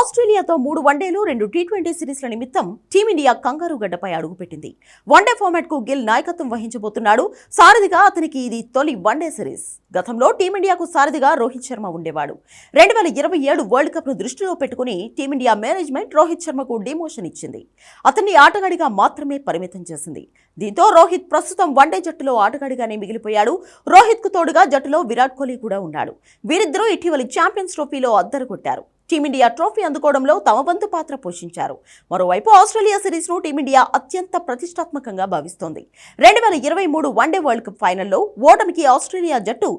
ఆస్ట్రేలియాతో 3 వన్డేలు 2 T20 సిరీస్ల నిమిత్తం team India కంగారు గడ్డపై అడుగుపెట్టింది. వన్డే ఫార్మాట్ కు గిల్ నాయకత్వం వహించబోతున్నాడు. సారథిగా అతనికి ఇది తొలి వన్డే సిరీస్. గతంలో టీమిండియాకు సారథిగా రోహిత్ శర్మ ఉండేవాడు. 2027 వరల్డ్ కప్ ను దృష్టిలో పెట్టుకుని టీమిండియా మేనేజ్మెంట్ రోహిత్ శర్మకు డిమోషన్ ఇచ్చింది. అతన్ని ఆటగాడిగా మాత్రమే పరిమితం చేసింది. దీంతో రోహిత్ ప్రస్తుతం వన్డే జట్టులో ఆటగాడిగానే మిగిలిపోయాడు. రోహిత్ కు తోడుగా జట్టులో విరాట్ కోహ్లీ కూడా ఉన్నాడు. వీరిద్దరూ ఇటీవలి ఛాంపియన్స్ ట్రోఫీలో అద్దరు కొట్టారు. టీమిండియా ట్రోఫీ అందుకోవడంలో తమ వంతు పాత్ర పోషించారు. మరోవైపు ఆస్ట్రేలియా సిరీస్ ను టీమిండియా అత్యంత ప్రతిష్టాత్మకంగా భావిస్తోంది. 2023 వన్డే వరల్డ్ కప్ ఫైనల్లో ఓటమికి ఆస్ట్రేలియా జట్టు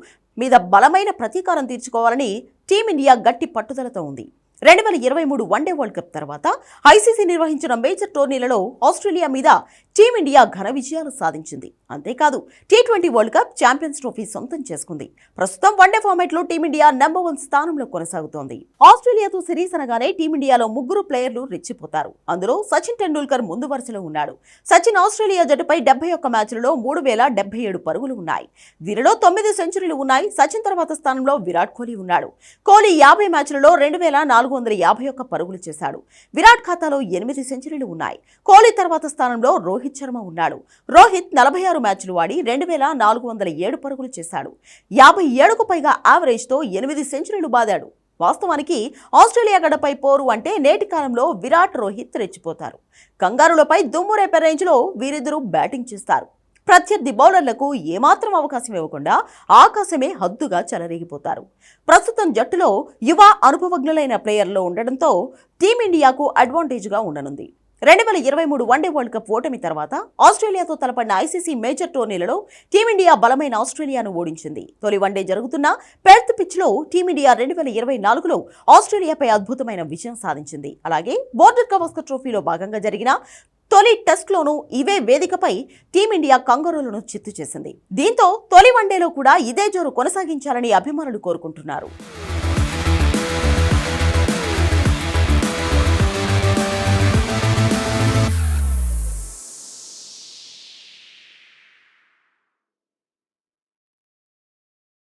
మీద బలమైన ప్రతీకారం తీర్చుకోవాలని టీమిండియా గట్టి పట్టుదలతో ఉంది. 2023 వన్డే వరల్డ్ కప్ తర్వాత ఐసీసీ నిర్వహించిన మేజర్ టోర్నీలలో ఆస్ట్రేలియా మీద టీమిండియా ఘన విజయాలు సాధించింది. అంతేకాదు T20 world cup champions trophy సొంతం చేసుకుంది. ప్రస్తుతం వన్డే ఫార్మాట్ లో టీమిండియా నెంబర్ 1 స్థానంలో కొనసాగుతోంది. ఆస్ట్రేలియాతో సిరీస్ అనగానే టీమిండియాలో 3 ప్లేయర్లు రెచ్చిపోతారు. అందులో సచిన్ టెండూల్కర్ ముందు వరుసలో ఉన్నాడు. సచిన్ ఆస్ట్రేలియా జట్టుపై 71 మ్యాచ్లలో 3077 పరుగులు ఉన్నాయి. వీరిలో 9 సెంచరీలు ఉన్నాయి. సచిన్ తర్వాత స్థానంలో విరాట్ కోహ్లీ ఉన్నాడు. కోహ్లీ 50 మ్యాచ్లలో 2451 పరుగులు చేశాడు. విరాట్ ఖాతాలో 8 సెంచరీలు ఉన్నాయి. కోహ్లీ తర్వాత స్థానంలో రోహిత్ శర్మ ఉన్నాడు. రోహిత్ 46 మ్యాచ్లు ఆడి 2407 పరుగులు చేశాడు. 57కు పైగా యావరేజ్ తో 8 సెంచరీలు బాదాడు. వాస్తవానికి ఆస్ట్రేలియా గడపై పోరు అంటే నేటి కాలంలో విరాట్, రోహిత్ రెచ్చిపోతారు. కంగారులపై దుమ్ము రేపే రేంజ్లో వీరిద్దరూ బ్యాటింగ్ చేస్తారు. ప్రత్యర్థి బౌలర్లకు ఏమాత్రం అవకాశం ఇవ్వకుండా ఆకాశమే హద్దుగా చెలరేగిపోతారు. ప్రస్తుతం జట్టులో యువ అనుభవజ్ఞులైన ప్లేయర్లు ఉండడంతో టీమిండియాకు అడ్వాంటేజ్గా ఉండనుంది. 2023 వన్డే వరల్డ్ కప్ ఓటమి తర్వాత ఆస్ట్రేలియాతో తలపడిన ఐసీసీ మేజర్ టోర్నీలలో టీమిండియా బలమైన ఆస్ట్రేలియాను ఓడించింది. తొలి వన్డే జరుగుతున్న పెర్త్ పిచ్లో టీమిండియా 2024లో ఆస్ట్రేలియాపై అద్భుతమైన విజయం సాధించింది. అలాగే బోర్డర్ గవాస్కర్ ట్రోఫీలో భాగంగా జరిగిన తొలి టెస్ట్లోనూ ఇవే వేదికపై టీమిండియా కంగారులను చిత్తు చేసింది. దీంతో తొలి వన్డేలో కూడా ఇదే జోరు కొనసాగించాలని అభిమానులు కోరుకుంటున్నారు.